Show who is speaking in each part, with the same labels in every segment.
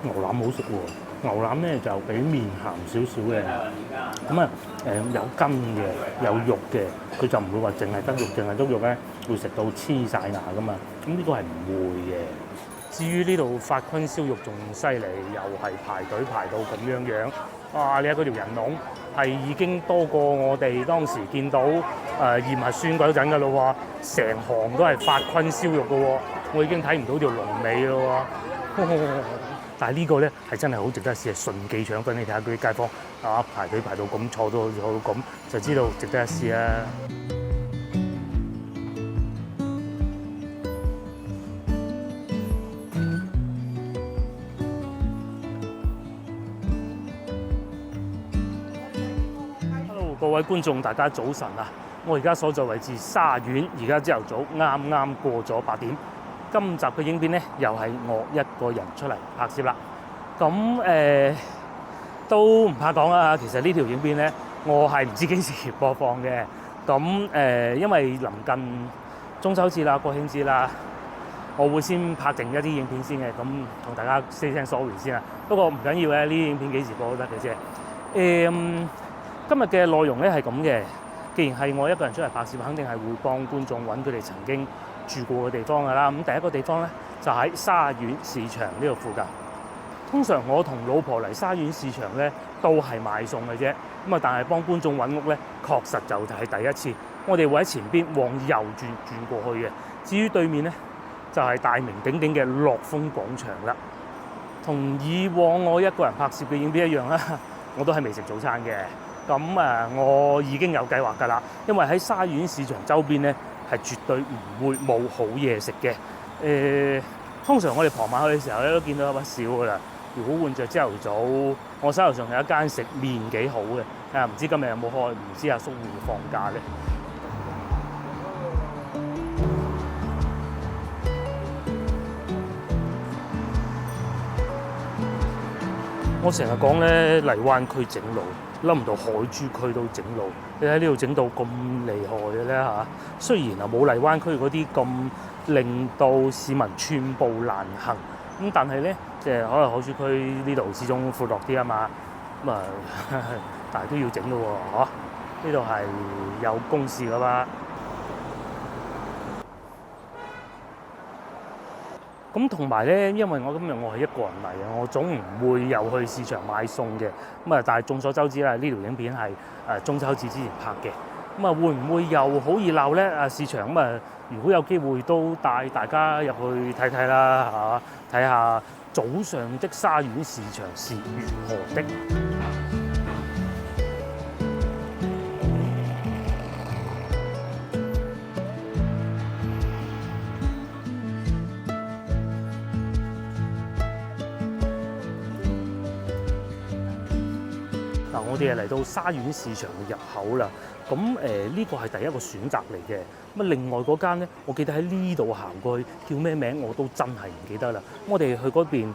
Speaker 1: 牛腩好食喎，牛腩咧就比麵鹹少少嘅，咁啊有筋嘅，有肉嘅，佢就唔會話淨係得肉，淨係得肉咧會食到黐晒牙噶嘛，咁呢個係唔會嘅。至於呢度法坤燒肉仲犀利，又係排隊排到咁樣樣，哇！你睇嗰條人龍係已經多過我哋當時見到驗核酸嗰陣㗎咯喎，成行都係法坤燒肉㗎喎，我已經睇唔到條龍尾咯喎。但係呢個咧係真係好值得試，係順記腸粉。你睇下嗰啲街坊排隊排到咁，坐到咁，就知道值得一試啊！各位觀眾，大家早晨啊！我而家所在位置沙苑，而家朝頭早啱啱過咗8點。今集嘅影片咧，又係我一個人出嚟拍攝啦。咁都唔怕講啦。其實呢條影片咧，我係唔知幾時播放嘅。咁因為臨近中秋節啦、國慶節啦，我會先拍定一啲影片先嘅。咁同大家 say 聲 sorry 先啦。不過唔緊要嘅，呢啲影片幾時播都得嘅啫。今日嘅內容咧係咁嘅，既然係我一個人出嚟拍攝，肯定係會幫觀眾揾佢哋曾經住過嘅地方㗎啦。咁第一個地方咧就喺沙苑市場呢度附近。通常我同老婆嚟沙苑市場咧都係買餸嘅啫。咁啊，但係幫觀眾揾屋咧，確實就係第一次。我哋會喺前邊往右轉過去嘅。至於對面咧就係大名鼎鼎嘅樂豐廣場啦。同以往我一個人拍攝嘅影片一樣啦，我都係未食早餐嘅。咁我已經有計劃㗎啦，因為喺沙苑市場周邊咧係絕對唔會冇好嘢食嘅。通常我哋傍晚去嘅時候咧都見到有不少㗎啦。如果換着朝頭早，我手頭上有一間食麵幾好嘅，唔知今日有冇開？唔知阿叔會唔會放假咧？我成日講咧荔灣區整路，諗唔到海珠區都整路。你喺呢度整到咁厲害嘅咧嚇，雖然冇荔灣區嗰啲咁令到市民寸步難行，咁但係咧即係可能海珠區呢度始終闊落啲啊嘛，咁但係都要整咯喎，呢度係有公事噶嘛。咁同埋咧，因為我今日係一個人嚟嘅，我總唔會又去市場買餸嘅。但係眾所周知啦，呢條影片係中秋節之前拍嘅。會唔會又好熱鬧咧？市場如果有機會都帶大家入去睇睇啦，睇下早上的沙苑市場是如何的。我哋嚟到沙苑市場嘅入口啦，咁呢個係第一個選擇嚟嘅。另外嗰間咧，我記得喺呢度行過去，叫咩名我都真係唔記得啦。我哋去嗰邊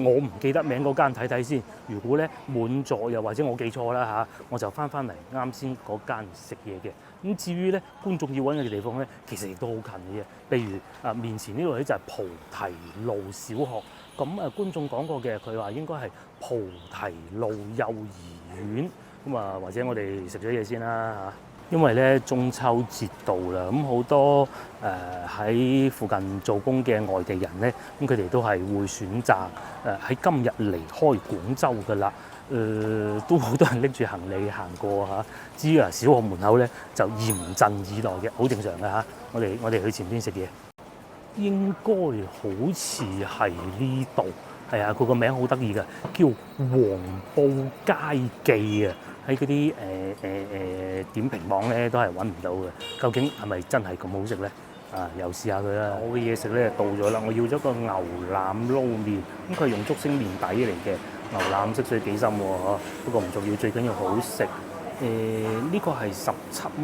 Speaker 1: 我唔記得名嗰間睇睇先。如果咧滿座又或者我記錯啦嚇，我就翻嚟啱先嗰間食嘢嘅。咁至於咧觀眾要揾嘅地方咧，其實亦都好近嘅。譬如面前呢度咧就係菩提路小學。咁觀眾講過嘅，佢話應該係菩提路幼兒園。或者我哋食咗嘢先啦嚇。因為咧中秋節到啦，咁好多喺附近做工嘅外地人咧，咁佢哋都係會選擇喺今日離開廣州㗎啦。都好多人拎住行李行過嚇。至於小學門口咧就嚴陣以待嘅，好正常嘅嚇。我哋去前邊食嘢，應該好似係呢度。係啊，佢個名好得意㗎，叫黃埔佳記啊！喺嗰啲點評網咧都係揾唔到嘅。究竟係咪真係咁好食咧？又試下佢啦。我嘅嘢食咧到咗啦，我要咗個牛腩撈麵，咁佢係用竹升麵底嚟嘅，牛腩色水幾深喎，不過唔重要，最緊要好食。呢個係17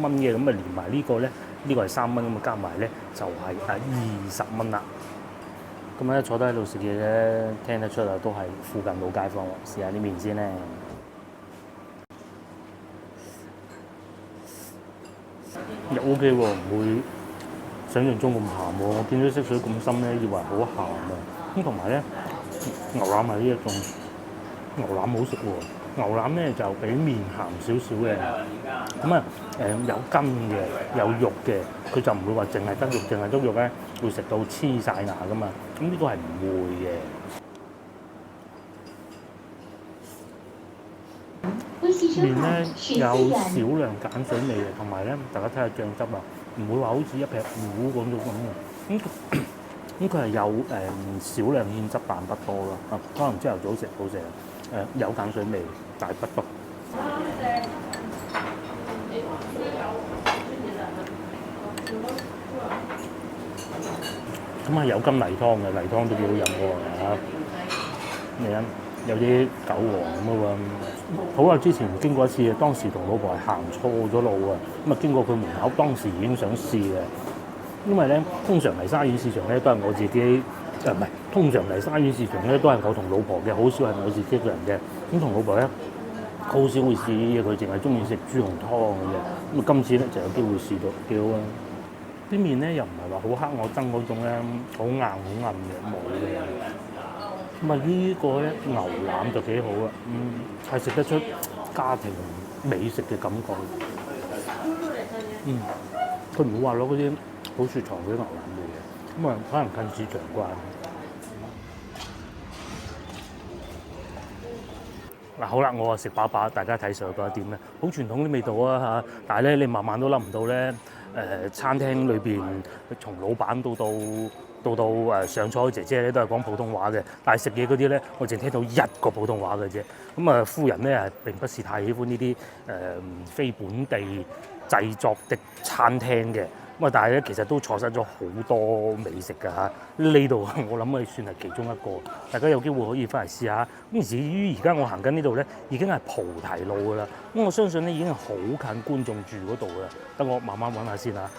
Speaker 1: 蚊嘅，咁連埋呢個咧，呢個係3蚊，咁加埋咧就係20蚊啦。咁咧坐低喺度食嘢咧，聽得出啊，都係附近老街坊喎。試下啲麵先咧，又 OK 喎，唔會想象中咁鹹喎。我見到色水咁深咧，以為好鹹啊。咁同埋咧，牛腩係呢一種牛腩好食喎。牛腩咧就比麵鹹少少嘅，咁啊有筋嘅，有肉嘅，佢就唔會話淨係得肉，淨係得肉咧會食到黐晒牙噶嘛。咁呢個係唔會嘅。麵咧有少量鹼水味嘅，同埋咧大家睇下醬汁啊，唔會話好似一劈糊嗰種咁嘅。咁佢係有少量芡汁，但不多咯。可能朝頭早食好食，有鹼水味，但係不多。咁啊有金泥湯嘅，泥湯都幾好飲嘅喎。你飲有啲韭黃咁嘅喎。好耐之前經過一次，當時同老婆係行錯咗路啊。咁啊經過佢門口，當時已經想試嘅。因為咧，通常嚟沙縣市場咧都係我自己，唔係通常嚟沙縣市場咧都係我同老婆嘅，好少係我自己一個人嘅。咁同老婆咧好少會試嘢，佢淨係中意食豬紅湯嘅啫。咁啊今次咧就有機會試到，幾好啊！啲麵咧又唔係話好黑我憎嗰種咧，好硬好韌嘅，冇嘅。咁啊呢個咧牛腩就幾好啊，係食得出家庭美食嘅感覺。佢唔會話攞嗰啲好雪藏嗰啲牛腩味嘅，咁啊可能近市場啩。嗱好啦，我啊食飽飽，大家睇上去覺得點咧？好傳統啲味道啊嚇，但係咧你慢慢都諗唔到咧，餐廳裏邊從老闆到上菜姐姐咧都係講普通話嘅，但係食嘢嗰啲咧，我淨聽到一個普通話嘅啫。咁啊夫人咧並不是太喜歡呢啲非本地製作的餐廳嘅。咁啊，但係咧，其實都錯失咗好多美食㗎嚇。呢度我諗係算係其中一個，大家有機會可以翻嚟試下。咁至於而家我行緊呢度咧，已經係菩提路㗎啦。咁我相信咧已經係好近觀眾住嗰度㗎啦。等我慢慢揾下先嚇。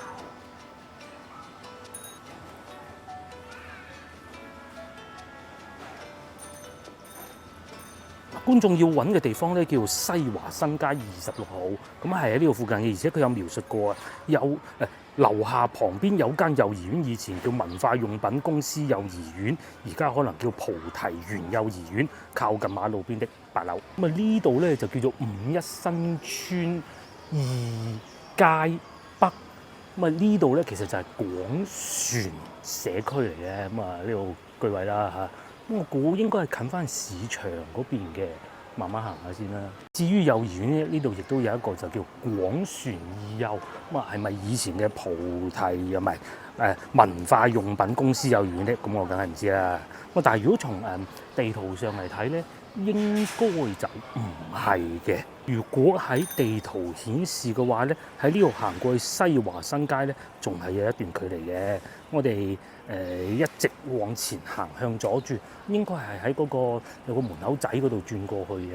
Speaker 1: 觀眾要揾嘅地方咧，叫西華新街26號，咁係喺呢度附近嘅，而且佢有描述過啊，有樓下旁邊有間幼兒園，以前叫文化用品公司幼兒園，而家可能叫菩提園幼兒園，靠近馬路邊的8樓。咁啊呢度咧就叫做51新村2街北。咁啊呢度咧其實就係廣船社區嚟嘅，咁啊呢度居委啦嚇。咁我估應該係近翻市場嗰邊嘅，慢慢行下先啦。至於幼兒園咧，呢度亦都有一個就叫廣船二幼，咁啊係咪以前嘅菩提又咪文化用品公司幼兒園咧？咁我梗係唔知啦。咁但係如果從地圖上嚟睇咧，應該就唔係嘅。如果喺地圖顯示嘅話咧，喺呢度行過去西華新街咧，仲係有一段距離嘅。我哋一直往前行向左轉，應該係喺嗰個有個門口仔嗰度轉過去嘅。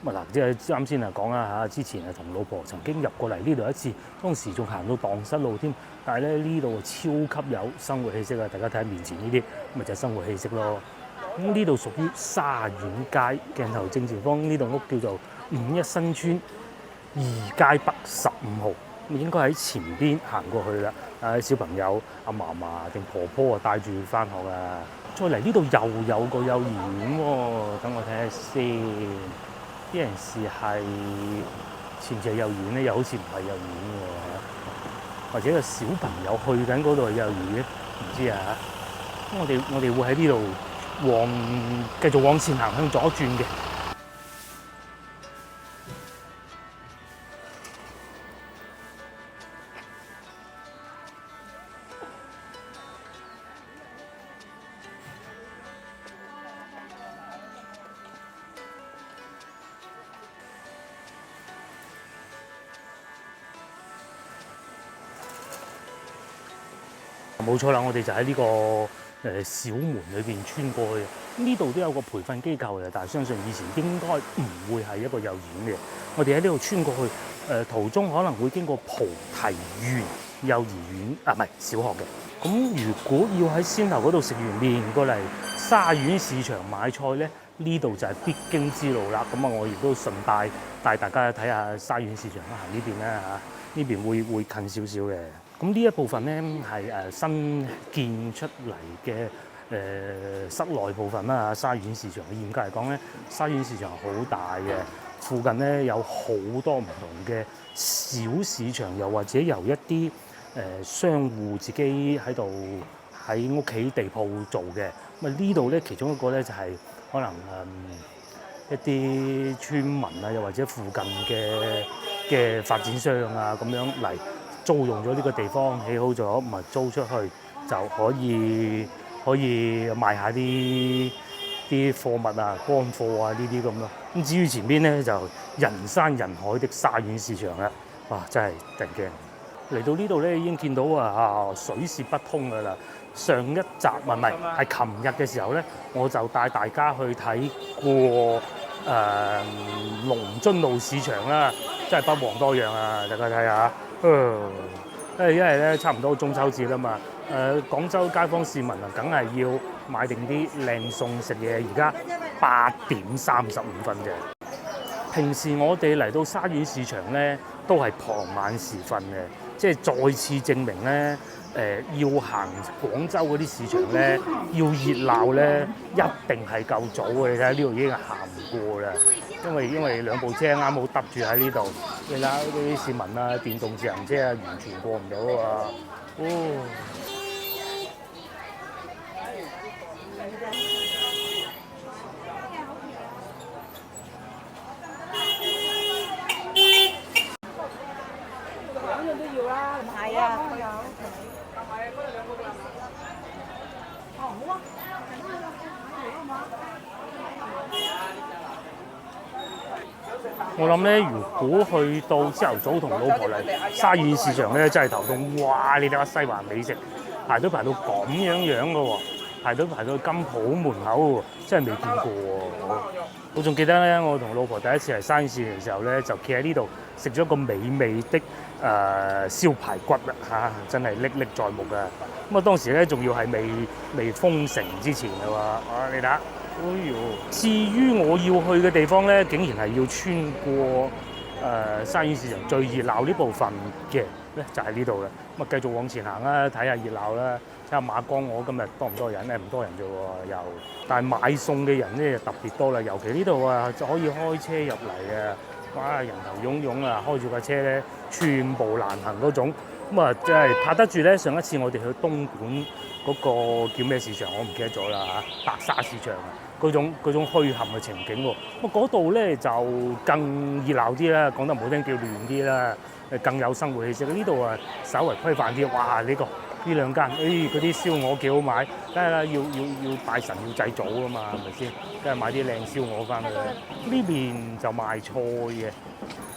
Speaker 1: 咁啊嗱，即係啱先講啦嚇，之前同老婆曾經入過嚟呢度一次，當時仲行到蕩失路添。但係咧呢度超級有生活氣息啊！大家睇下面前呢啲，咪就係生活氣息咯。咁呢度屬於沙苑街，鏡頭正前方呢棟屋叫做51新村2街北15號，咁應該喺前邊行過去啦。小朋友阿嫲嫲定婆婆啊帶住翻學啊，再嚟呢度又有個幼兒園喎，等我睇下先。啲人士係前次係幼兒園咧，又好似唔係幼兒園喎，或者個小朋友去緊嗰度係幼兒園，唔知啊。咁我哋會喺呢度繼續往前行向左轉嘅。冇錯啦，我哋就喺呢個小門裏邊穿過去。呢度都有個培訓機構嘅，但係相信以前應該唔會係一個幼兒園嘅。我哋喺呢度穿過去，途中可能會經過菩提園幼兒園啊，唔係小學嘅。咁如果要喺先頭嗰度食完麵過嚟沙苑市場買菜咧，呢度就係必經之路啦。咁啊，我亦都順帶帶大家睇下沙苑市場行呢邊啦嚇，呢邊會近少少嘅。咁呢一部分咧係新建出嚟嘅室內部分啦，沙縣市場嚴格嚟講咧，沙縣市場好大嘅，附近咧有好多唔同嘅小市場，又或者由一啲商戶自己喺度喺屋企地鋪做嘅。咁啊呢度咧其中一個咧就係可能一啲村民啊，又或者附近嘅發展商啊咁樣嚟租用咗呢個地方，起好咗，咁啊租出去就可以賣下啲貨物啊、乾貨啊呢啲咁咯。咁至於前邊咧就人山人海的沙縣市場啦，哇！真係突然驚嚟到呢度咧，已經見到水泄不通㗎啦。上一集係琴日嘅時候咧，我就帶大家去睇過龍津路市場啦，真係不遑多讓啊！大家睇下，因為咧差唔多中秋節啦嘛，廣州街坊市民啊，梗係要買定啲靚餸食嘢。而家8:35啫。平時我哋嚟到沙縣市場咧，都係傍晚時分嘅，即係再次證明咧，要行廣州嗰啲市場咧，要熱鬧咧，一定係夠早嘅。你睇下呢度已經行唔過啦，因為兩部車啱好揼住喺呢度。你睇下啲市民啊，電動自行車啊，完全過唔到啊！我諗咧，如果去到朝頭早同老婆嚟沙縣市場咧，真係頭痛。哇！你睇下西環美食排隊排到咁樣嘅喎，排到金鋪門口喎，真係未見過喎。我仲記得咧，我同老婆第一次嚟沙縣市場嘅時候咧，就企喺呢度食咗個美味的燒排骨啦，真係歷歷在目㗎。咁啊，當時咧仲要係未封城之前嘅喎，你睇下。至於我要去嘅地方咧，竟然係要穿過沙縣市場最熱鬧呢部分嘅咧，就係呢度啦。咁啊，繼續往前行啦，睇下熱鬧啦，睇下馬江我今日多唔多人咧？唔多人啫喎，又。但係買餸嘅人咧就特別多啦，尤其呢度啊，就可以開車入嚟啊！哇，人頭湧湧啊，開住架車咧，寸步難行嗰種。咁啊，即係拍得住咧。上一次我哋去東莞嗰個叫咩市場，我唔記得咗啦嚇，白沙市場啊。嗰種墟冚嘅情景喎，咁嗰度咧就更熱鬧啲啦，講得唔好聽叫亂啲啦，更有生活氣息。呢度啊稍為規範啲，哇！呢兩間，嗰啲燒鵝幾好買，梗係啦，要拜神要祭祖啊嘛，係咪先？梗係買啲靚燒鵝翻去。呢邊就賣菜嘅。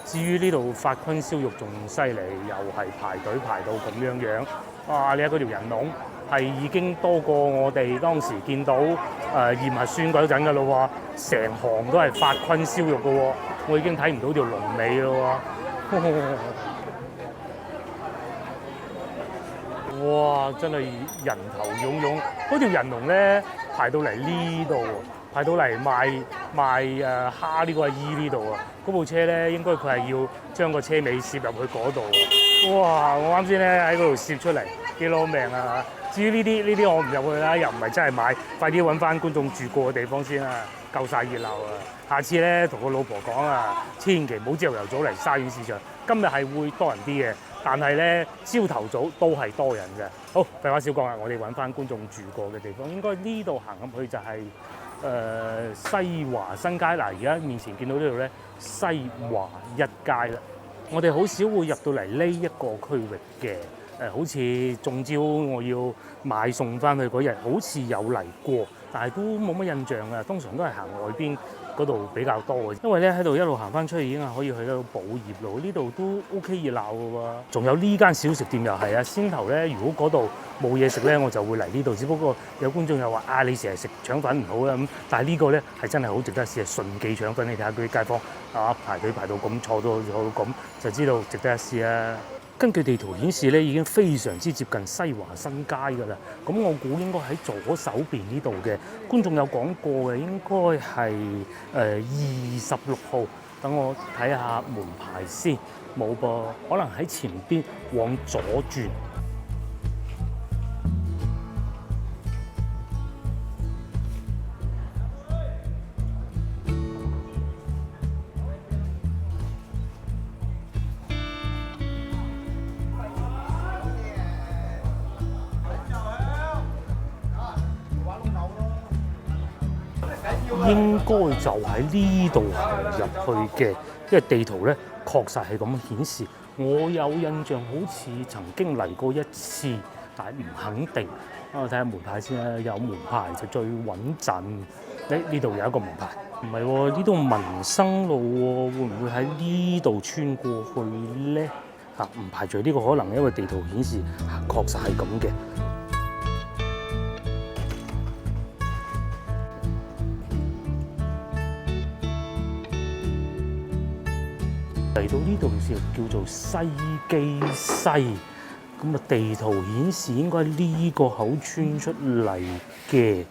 Speaker 1: 至於呢度發坤燒肉仲犀利，又係排隊排到咁樣。哇！你睇嗰條人龍。係已經多過我哋當時見到驗核酸嗰陣嘅咯喎，成行都係發坤燒肉嘅喎，我已經睇唔到條龍尾咯喎，哇！真係人頭湧湧，嗰條人龍咧排到嚟呢度，排到嚟賣蝦呢個阿姨呢度啊，嗰部車咧應該佢係要將個車尾攝入去嗰度啊，哇！我啱先咧喺嗰度攝出嚟，幾攞命啊！至於呢啲我唔入去啦，又唔係真係買，快啲揾翻觀眾住過嘅地方先啦，夠晒熱鬧啊！下次咧同個老婆講啊，千祈唔好朝頭早嚟沙縣市場，今日係會多人啲嘅，但係咧朝頭早都係多人嘅。好，廢話少講啦，我哋揾翻觀眾住過嘅地方，應該呢度行入去就係西華新街嗱，而家面前見到呢度咧西華一街啦，我哋好少會入到嚟呢一個區域嘅。好似中招我要買餸翻去嗰日，好似有嚟過，但係都冇乜印象啊。通常都係行外邊嗰度比較多嘅，因為咧喺度一路行翻出去已經係可以去到寶業路，呢度都 OK 熱鬧嘅喎。仲有呢間小食店又係啊，先頭咧如果嗰度冇嘢食咧，我就會嚟呢度。只不過有觀眾又話你成日食腸粉唔好啦咁，但係呢個咧係真係好值得試，係順記腸粉。你睇下嗰啲街坊排隊排到咁，坐到咁，就知道值得一試啊！根據地圖顯示咧，已經非常之接近西華新街㗎啦。咁我估應該喺左手邊呢度嘅。觀眾有講過嘅，應該係26號。等我睇下門牌先，冇噃，可能喺前邊往左轉。應該就喺呢度行入去嘅，因為地圖咧確實係咁顯示。我有印象好似曾經嚟過一次，但係唔肯定。我睇下門牌先啦，有門牌就最穩陣。呢度有一個門牌，唔係喎，呢度民生路喎，會唔會喺呢度穿過去咧？唔排除呢個可能，因為地圖顯示確實係咁嘅。嚟到呢度嘅時候叫做西基西，咁啊地圖顯示應該呢個口穿出嚟嘅，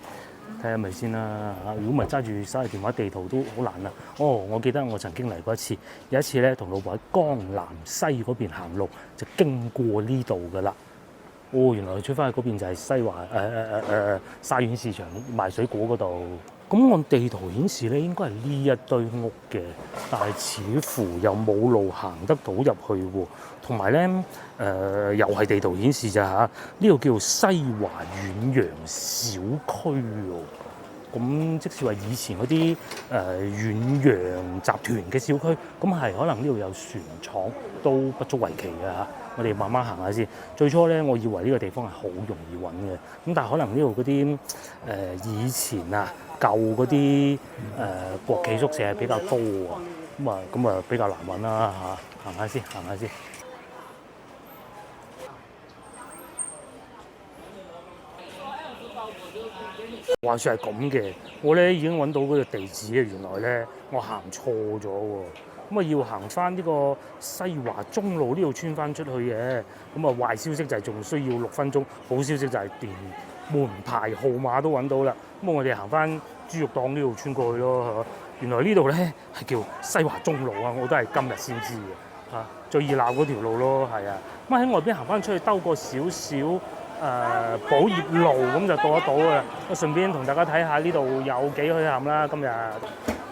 Speaker 1: 睇下咪先啦嚇。如果唔係揸住手提電話地圖都好難啦。我記得我曾經嚟過一次，有一次咧同老婆喺江南西嗰邊行路，就經過呢度噶啦。原來出翻去嗰邊就係西華沙苑市場賣水果嗰度。咁按地圖顯示咧，應該係呢一堆屋嘅，但係似乎又冇路行得到入去喎。同埋咧，又係地圖顯示咋嚇？呢個叫做西華遠洋小區喎。咁即係話以前嗰啲遠洋集團嘅小區，咁係可能呢度有船廠都不足為奇嘅嚇。我哋慢慢行下先。最初咧，我以為呢個地方係好容易揾嘅，咁但係可能呢度嗰啲以前啊舊嗰啲國企宿舍係比較多喎，咁啊比較難揾啦嚇。行下先，行下先。話說係咁嘅，我咧已經揾到嗰個地址嘅，原來咧我行錯咗喎。咁啊要行翻呢個西華中路呢度穿翻出去嘅。咁啊壞消息就係仲需要6分鐘，好消息就係連門牌號碼都揾到啦。咁我哋行翻豬肉檔呢度穿過去咯。原來呢度咧係叫西華中路啊，我都係今日先知嘅嚇。最熱鬧嗰條路咯，係啊。咁喺外邊行翻出去兜個少少寶業路咁就到得到嘅。我順便同大家睇下呢度有幾墟冚啦。今日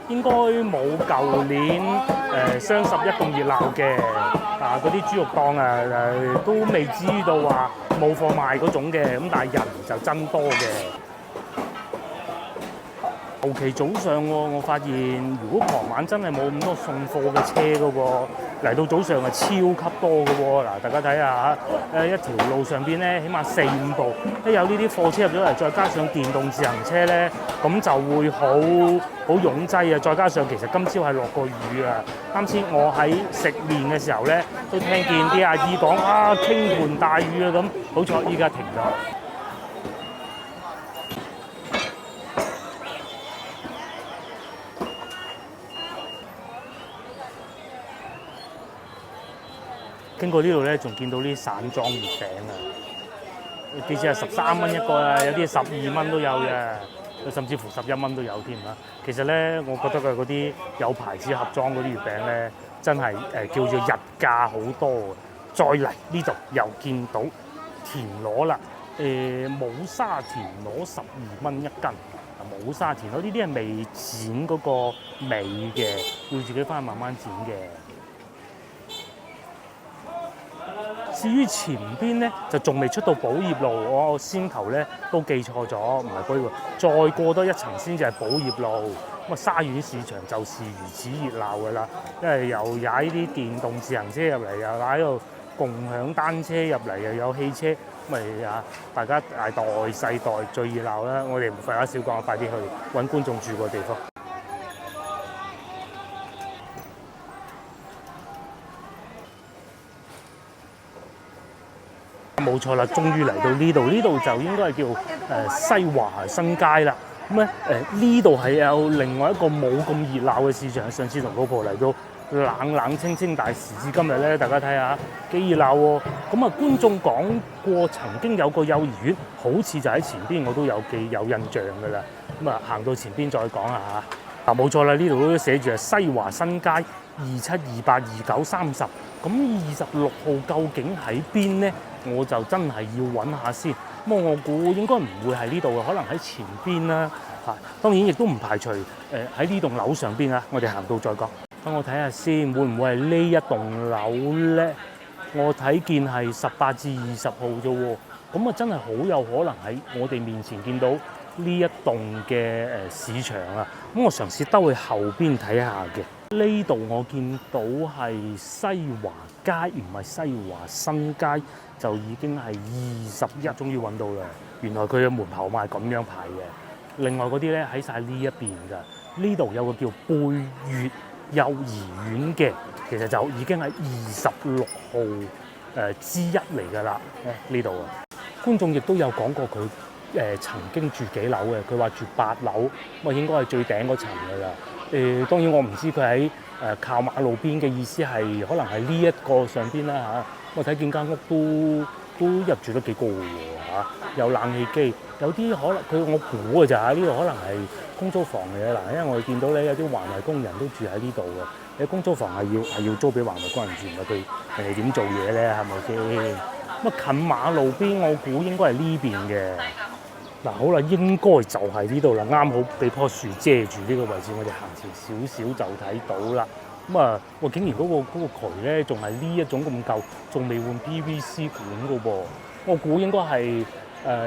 Speaker 1: 應該冇舊年雙十一咁熱鬧嘅。嗰啲豬肉檔都未知道話冇貨賣嗰種嘅，咁但係人就真多嘅。尤其早上喎，我發現如果傍晚真係冇咁多送貨嘅車嘅喎，嚟到早上係超級多嘅喎。嗱，大家睇下嚇，一條路上邊咧，起碼4、5部都有呢啲貨車入咗嚟，再加上電動自行車咧，咁就會好擁擠啊！再加上其實今朝係落過雨啊，啱先我喺食麵嘅時候咧，都聽見啲阿姨講傾盆大雨啊咁，好彩依家停咗。經過呢度咧，仲見到啲散裝月餅啊！幾次係13蚊一個啊，有啲12蚊都有嘅，甚至乎11蚊都有添啊！其實咧，我覺得佢嗰啲有牌子盒裝嗰啲月餅咧，真係叫做日價好多嘅。再嚟呢度又見到田螺啦，冇沙田螺12蚊一斤。冇沙田螺呢啲係未剪嗰個尾嘅，要自己翻去慢慢剪嘅。至於前邊咧，就仲未出到寶業路，我先頭咧都記錯咗，唔係寶業路，再過多一層先至係寶業路。咁啊，沙苑市場就是如此熱鬧㗎啦，因為又踩啲電動自行車入嚟，又踩度共享單車入嚟，又有汽車，大家大代細代最熱鬧啦。我哋唔廢話少講，快啲去揾觀眾住個地方。冇錯啦，終於嚟到呢度，呢度就應該係叫西華新街啦。咁咧呢度係有另外一個冇咁熱鬧嘅市場。上次同老婆嚟到冷冷清清，但係時至今日咧，大家睇下幾熱鬧喎。咁觀眾講過曾經有個幼兒園，好似就喺前邊，我都有印象㗎啦。行到前邊再講下嚇。冇錯啦，呢度都寫住係西華新街27282930。咁26號究竟喺邊咧？我就真係要揾下先。我估應該唔會係呢度嘅，可能喺前邊啦。當然亦都唔排除喺呢棟樓上邊啊。我哋行到再講。等我睇下先，會唔會係呢一棟樓咧？我睇見係18至20號啫喎。咁真係好有可能喺我哋面前見到呢一棟嘅市場啊。咁我嘗試兜去後邊睇下嘅。呢度我見到係西華街，唔係西華新街，就已經係21，終於揾到啦。原來佢嘅門牌號碼係咁樣排嘅。另外嗰啲咧喺晒呢一邊㗎。呢度有個叫貝粵幼兒園嘅，其實就已經係26號之一嚟㗎啦。呢度啊，觀眾亦都有講過佢曾經住幾樓嘅，佢話住8樓，咁啊應該係最頂嗰層㗎啦。當然我唔知佢喺靠馬路邊嘅意思係可能係呢一個上邊啦嚇。我睇見間屋都入住得幾高㗎喎嚇，有冷氣機，有啲可能我估嘅咋，呢度可能係公租房嚟嘅嗱，因為我哋見到咧有啲環衞工人都住喺呢度嘅。你公租房係要租俾環衞工人住，唔係佢人哋點做嘢咧？係咪先？咁啊近馬路邊，我估應該係呢邊嘅。嗱好啦，應該就係呢度啦，啱好俾棵樹遮住呢個位置，我哋行前少少就睇到啦。咁啊，我竟然嗰個渠咧仲係呢一種咁舊，仲未換 PVC 管嘅噃。我估應該係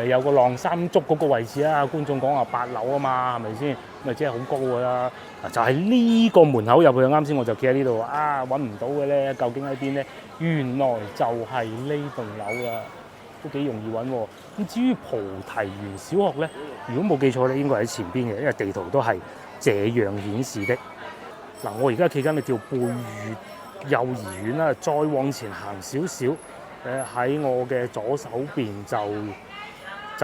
Speaker 1: 有個晾衫竹嗰個位置啊。觀眾講話8樓啊嘛，係咪先？咪即係好高㗎啦。就係呢個門口入去，啱先我就企喺呢度啊，揾唔到嘅咧，究竟喺邊咧？原來就係呢棟樓啦。都幾容易揾喎。咁至於菩提園小學咧，如果冇記錯咧，應該喺前邊嘅，因為地圖都係這樣顯示的。嗱，我而家企緊嘅叫貝粵幼兒園啦，再往前行少少，喺我嘅左手邊就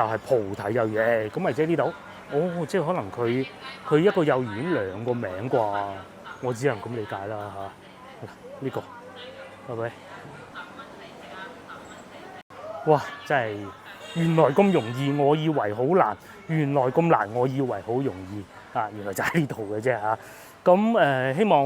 Speaker 1: 係菩提幼兒園。咁咪即係呢度？哦，即係可能佢一個幼兒園2個名啩，我只能咁理解啦嚇。呢個係咪？哇！真係原來咁容易，我以為好難；原來咁難，我以為好容易啊！原來就喺呢度嘅啫嚇。咁希望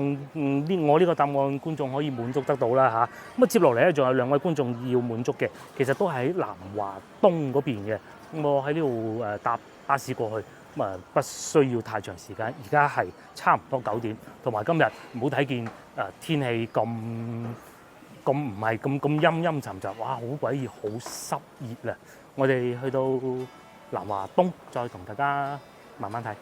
Speaker 1: 我呢個答案觀眾可以滿足得到啦嚇。咁啊接落嚟咧，仲有2位觀眾要滿足嘅，其實都喺南華東嗰邊嘅。我喺呢度搭巴士過去，咁啊不需要太長時間。而家係差唔多9點，同埋今日唔好睇見天氣咁唔係咁陰陰沉沉，哇！好鬼熱，好濕熱啊！我哋去到南華東，再同大家慢慢睇。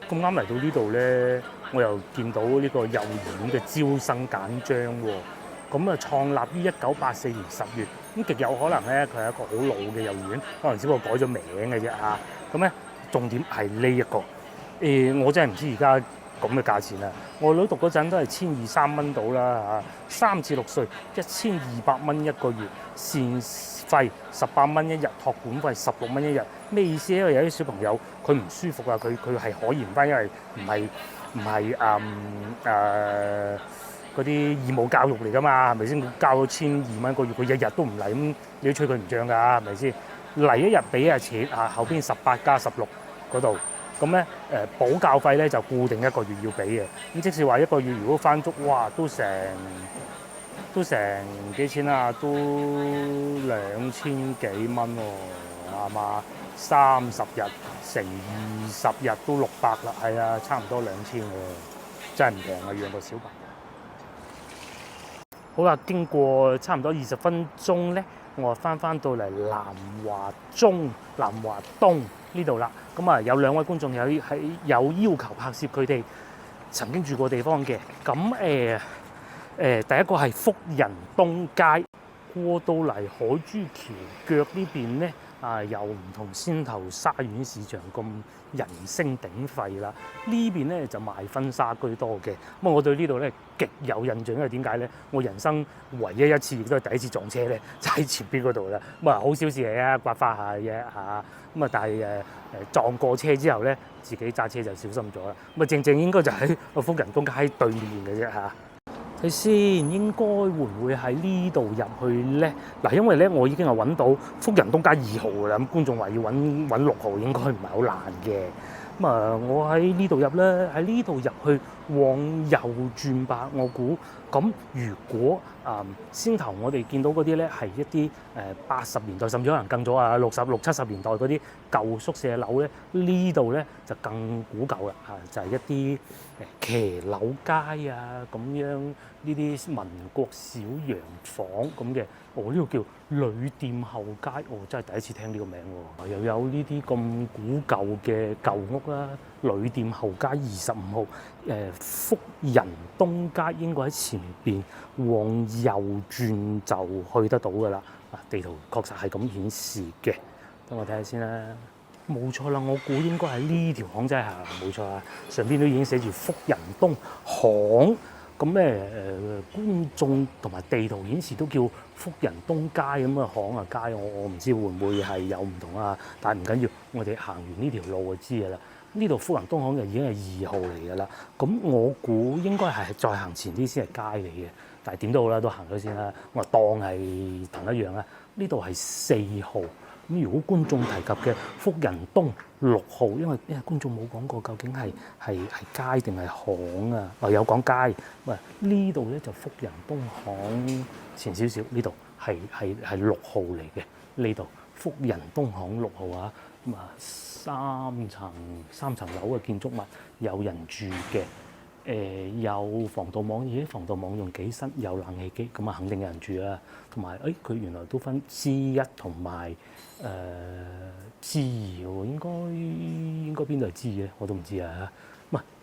Speaker 1: 咁啱嚟到呢度咧，我又見到呢個幼兒園嘅招生簡章喎。咁啊，創立於1984年10月，咁極有可能咧，佢係一個好老嘅幼兒園，可能只不過改咗名嘅啫嚇。咁咧，重點係呢一個，我真係唔知而家咁嘅價錢啦。我女讀嗰陣都係1200-1300蚊到啦嚇，3至6歲1200蚊一個月，膳費18蚊一日，託管費16蚊一日。咩意思咧？因為有啲小朋友佢唔舒服啊，佢係可以唔返，因為唔係嗰啲義務教育嚟㗎嘛，係咪先？交咗1200蚊一個月，佢日日都唔嚟，咁你都吹佢唔漲㗎，係咪先？嚟一日俾一日錢啊，後邊18+16嗰度，咁咧補教費咧就固定1個月要俾嘅。咁即係話1個月如果翻足，哇，都成幾錢啊？都2000幾蚊喎，係嘛？30日乘20日都600啦，係啊，差唔多2000喎，真係唔平啊，養個小朋友。好啦，經過差唔多20分鐘咧，我翻到嚟南華東呢度啦。咁啊，有2位觀眾有要求拍攝佢哋曾經住過地方嘅。咁第一個係福仁東街，過到嚟海珠橋腳呢邊咧，又唔同先頭沙縣市場咁人聲鼎沸啦。呢邊咧就賣婚紗居多嘅。咁我對呢度咧極有印象，因為點解咧？我人生唯一一次亦都係第一次撞車咧，就喺前邊嗰度啦。咁啊，好小事嚟啊，刮花下嘅嚇。咁啊，但係撞過車之後咧，自己揸車就小心咗啦。咁啊，正應該就喺福仁東街對面嘅啫嚇。睇先，應該會唔會喺呢度入去咧？嗱，因為咧我已經係揾到福仁東街2號㗎啦。咁觀眾話要揾6號，應該唔係好難嘅。咁啊，我喺呢度入啦，喺呢度入去往右轉吧，我估。咁如果先頭我哋見到嗰啲咧係一啲80年代，甚至可能更早啊60、70年代嗰啲舊宿舍樓咧，呢度咧就更古舊啦就係、一啲騎樓街啊咁樣呢啲民國小洋房咁嘅。呢度叫旅店後街，真係第一次聽呢個名喎。又有呢啲咁古舊嘅舊屋啦，旅店後街25號，福仁東街應該喺前邊，往右轉就去得到㗎啦。地圖確實係咁顯示嘅，等我睇下先啦。冇錯啦，我估應該喺呢條巷仔行，冇錯啊。上邊都已經寫住福仁東巷。咁觀眾同埋地圖顯示都叫福仁東街咁啊，巷啊街，我唔知會唔會係有唔同啊，但係唔緊要，我哋行完呢條路就知㗎啦。呢度福仁東巷就已經係2號嚟㗎啦。咁我估應該係再行前啲先係街嚟嘅，但係點都好啦，都行咗先啦。我當係同一樣啦。呢度係4號。咁如果觀眾提及嘅福仁東6號，因為觀眾冇講過究竟係街定係巷啊？有講街，喂呢度咧就福仁東巷前少少，呢度係6號嚟嘅。呢度福仁東巷6號啊，咁啊三層樓嘅建築物，有人住嘅。有防盜網，防盜網用幾新，有冷氣機，咁啊肯定有人住啦。同埋佢原來都分 G1 同埋G2喎，應該邊度係 G 嘅，我都唔知啊。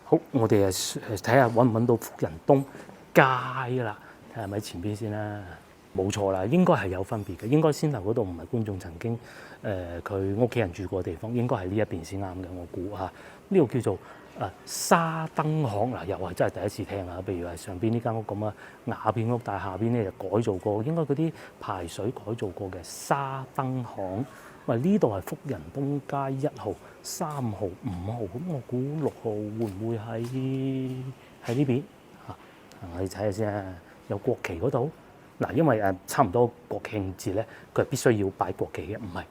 Speaker 1: 好，我哋睇下揾唔揾到福仁東街啦，睇下係咪前邊先啦。冇錯啦，應該係有分別嘅。應該先頭嗰度唔係觀眾曾經佢屋企人住過嘅地方，應該係呢一邊先啱嘅。我估嚇呢度叫做沙燈巷嗱，又係真係第一次聽啊！譬如係上邊呢間屋咁啊，雅片屋，但係下邊咧就改造過，應該嗰啲排水改造過嘅沙燈巷。呢度係福仁東街1號、3號、5號，咁我估6號會唔會喺呢邊嚇？我哋睇下先啊，有國旗嗰度嗱，因為差唔多國慶節咧，佢係必須要擺國旗嘅，唔係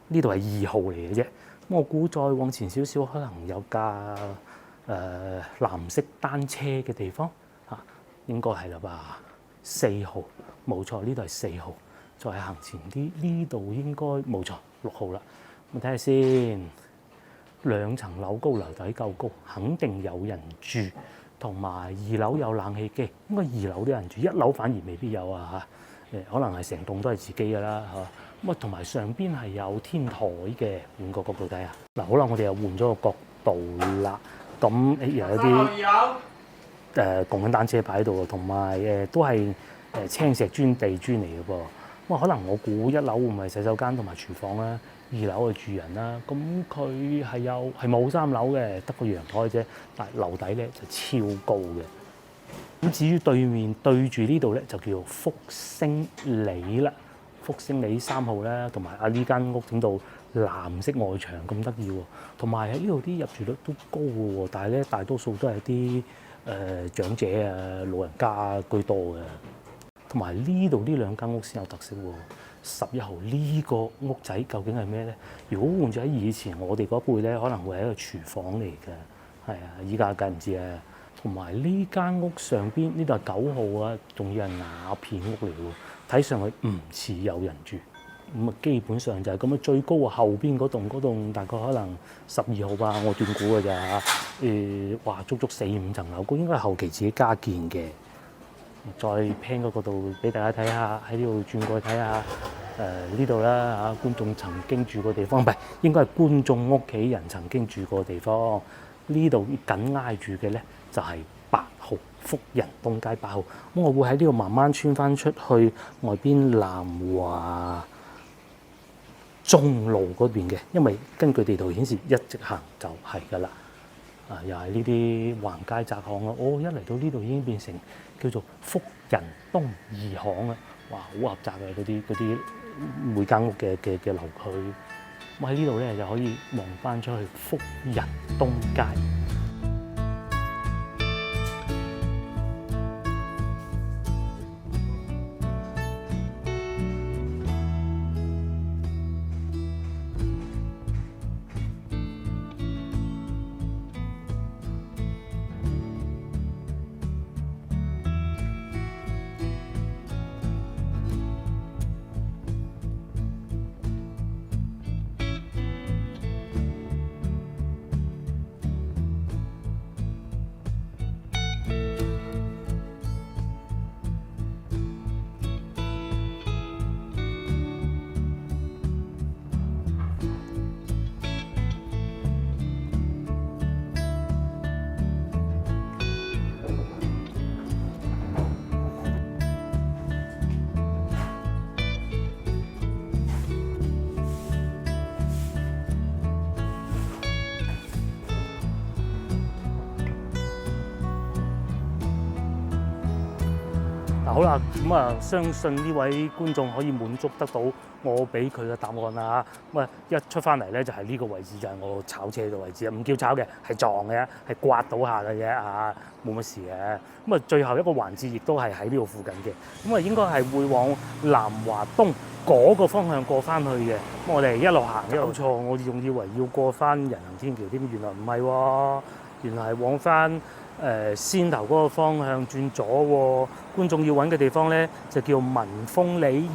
Speaker 1: 呢度係2號嚟嘅啫。我估再往前少少，可能有架藍色單車嘅地方嚇，應該係啦吧？4號冇錯，呢度係4號。再行前啲，呢度應該冇錯6號啦。咁睇下先，2層樓高，樓底夠高，肯定有人住。同埋2樓有冷氣機，應該2樓都有人住，1樓反而未必有啊嚇。可能係成棟都係自己㗎啦嚇。咁同埋上邊係有天台嘅，換個角度睇下。嗱，好啦，我哋又換咗個角度啦。咁又有啲共享單車擺喺度，同埋都係青石磚地磚嚟嘅噃。可能我估1樓會唔係洗手間同埋廚房啦，2樓係住人啦。咁佢係冇3樓嘅，得個陽台啫。但係樓底咧就超高嘅。咁至於對面對住呢度咧，就叫做福星里啦。福星里3號啦，同埋呢間屋整到藍色外牆咁得意喎。同埋喺呢度啲入住率都高嘅喎，但係咧大多數都係啲長者啊、老人家居多嘅。同埋呢度呢2間屋先有特色喎。11號呢個屋仔究竟係咩咧？如果換咗喺以前我哋嗰輩咧，可能會係一個廚房嚟嘅，係啊，依家梗唔知啊。同埋呢間屋上邊呢度係9號啊，仲要係瓦片屋嚟喎，睇上去唔似有人住。咁啊，基本上就係咁啊。最高後邊嗰棟大概可能12號吧，我斷估㗎咋嚇。哇，足足4-5層樓高，應該係後期自己加建嘅。再 pan 嗰個度俾大家睇下，喺呢度轉過去睇下，呢度啦嚇，觀眾曾經住過地方，唔係應該係觀眾屋企人曾經住過地方。呢度緊挨住嘅咧就係8號，福仁東街8號。咁我會喺呢度慢慢穿翻出去外邊南華中路嗰邊嘅，因為根據地圖顯示一直行就係㗎啦。又係呢啲橫街窄巷啊！一嚟到呢度已經變成叫做福仁東2巷啊！哇，好狹窄嘅嗰啲每間屋嘅樓區。咁喺呢度咧就可以望翻出去福仁東街。好啦，咁相信呢位觀眾可以滿足得到我俾佢嘅答案啦嚇。咁一出翻嚟咧就係呢個位置，就係我炒車嘅位置啊，唔叫炒嘅，係撞嘅，係刮到下嘅啫嚇，冇乜事嘅。咁最後一個環節亦都係喺呢度附近嘅，咁應該係會往南華東嗰個方向過翻去嘅。咁我哋一路行一路錯，我仲以為要過翻人行天橋添，原來唔係喎，原來係往翻先頭嗰個方向轉左喎。觀眾要揾嘅地方咧就叫民豐里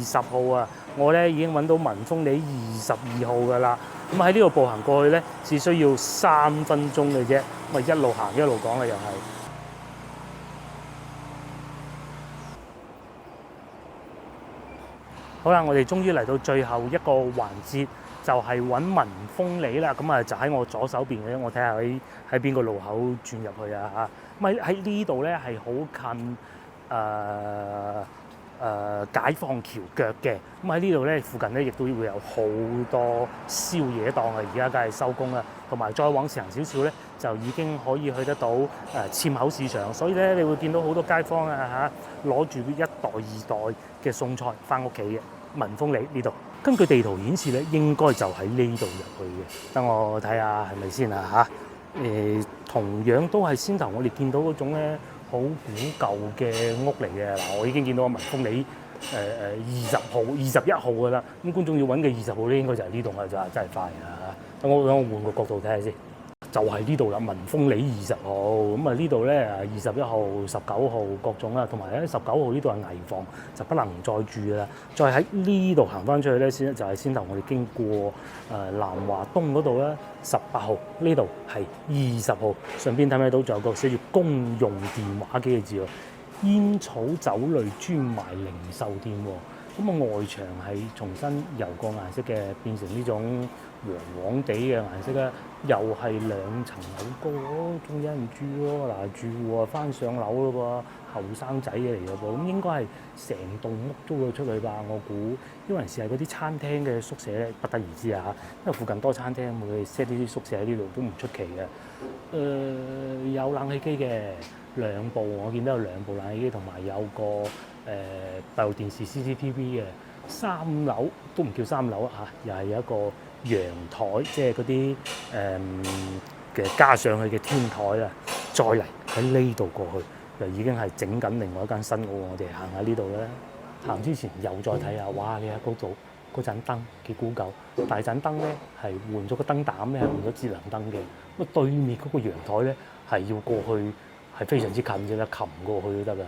Speaker 1: 20號啊！我咧已經揾到民豐里22號噶啦。咁喺呢度步行過去咧，只需要3分鐘嘅啫。咁一路行一路講啦，又係。好啦，我哋終於嚟到最後一個環節，就係揾民豐里啦。咁就喺我左手邊嘅，我睇下喺邊個路口轉入去啊嚇。咁喺呢度咧係好近解放橋腳嘅。咁喺呢度咧附近咧亦都會有好多宵夜檔啊，而家梗係收工啦。同埋再往前行少少咧，就已經可以去得到纖口市場。所以咧，你會見到好多街坊啊嚇，攞住1袋2袋嘅餸菜翻屋企嘅。民豐里呢度，根據地圖顯示咧，應該就喺呢度入去嘅。等我睇下係咪先啊嚇。同樣都係先頭我哋見到嗰種咧好古舊嘅屋嚟嘅。嗱，我已經見到民豐里20號、21號㗎啦。咁觀眾要揾嘅20號咧，應該就係呢度啦，真係快啊！等我換個角度睇下先。就係呢度啦，民豐里20號。咁呢度咧21號、19號各種啦，同埋咧19號呢度係危房，就不能再住㗎啦。再喺呢度行翻出去咧，就係先頭我哋經過南華東嗰度啦，18號呢度係20號。上邊睇唔睇到仲有個寫住公用電話機嘅字喎，煙草酒類專賣零售店喎。咁外牆係重新油過顏色嘅，變成呢種黃黃地嘅顏色啦，又係2層樓高，仲有人住喎。嗱，住戶翻上樓咯喎，後生仔嚟嘅噃，咁應該係成棟屋租咗出去吧？我估，因為係嗰啲餐廳嘅宿舍咧，不得而知啊。因為附近多餐廳，會 set 呢啲宿舍喺呢度都唔出奇嘅。有冷氣機嘅2部，我見到有2部冷氣機，同埋有個閉路電視 CCTV 嘅。3樓都唔叫3樓啊，又係有一個陽台，即係嗰啲嘅加上去嘅天台啊。再嚟喺呢度過去，就已經係整緊另外一間新屋。我哋行下呢度咧，行之前又再睇下，哇！你喺嗰度嗰盞燈幾古舊，大盞燈咧係換咗個燈膽咧，係換咗智能燈嘅。咁對面嗰個陽台咧係要過去係非常之近嘅啦，擒過去都得㗎。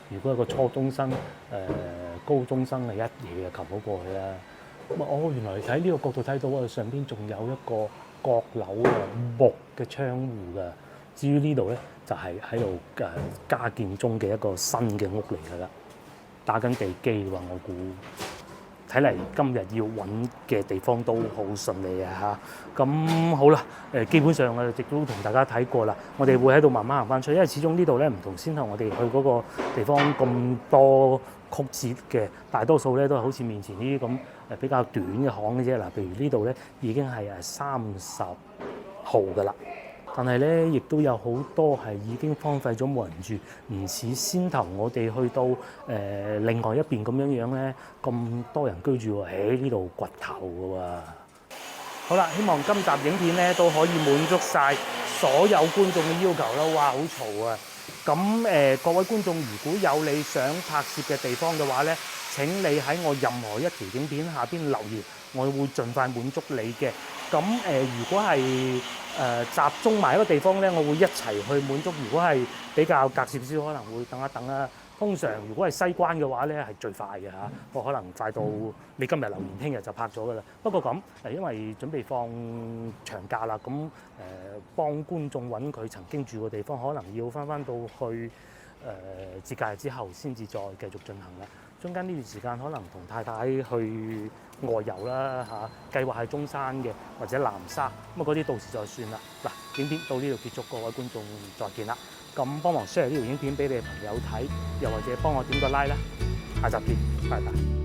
Speaker 1: 如果係個初中生、高中生係一嘢就擒到過去啦。咁原來你睇呢個角度睇到啊，上邊仲有一個閣樓嘅木嘅窗戶㗎。至於呢度咧，就係喺度加建中嘅一個新嘅屋嚟㗎啦，打緊地基㗎喎，我估。睇嚟今日要揾嘅地方都好順利啊嚇！咁好啦，基本上我哋亦都同大家睇過啦。我哋會喺度慢慢行翻出去，因為始終呢度咧唔同先頭我哋去嗰個地方咁多曲折嘅，大多數咧都係好似面前呢啲咁比較短嘅巷嘅啫。嗱，譬如呢度咧已經係30號㗎啦。但係咧，亦都有好多係已經荒廢咗冇人住，唔似先頭我哋去到另外一邊咁樣咧，咁多人居住喎。喺呢度掘頭㗎喎。好啦，希望今集影片咧都可以滿足晒所有觀眾嘅要求啦。哇，好嘈啊！咁各位觀眾，如果有你想拍攝嘅地方嘅話咧，請你喺我任何一條影片下邊留言，我會盡快滿足你嘅。咁如果係集中埋一個地方咧，我會一齊去滿足。如果係比較隔涉少，可能會等一等啦。通常如果係西關嘅話咧，係最快嘅嚇，我可能快到你今日留言，聽日就拍咗噶啦。不過咁因為準備放長假啦，咁幫觀眾揾佢曾經住過地方，可能要翻到去節假日之後先至再繼續進行啦。中間呢段時間可能同太太去外遊啦嚇，計劃係中山嘅或者南沙，咁嗰啲到時再算啦。嗱，影片到呢度結束，各位觀眾再見啦。咁幫忙 share 呢條影片俾你嘅朋友睇，又或者幫我點個 like 啦。下集見，拜拜。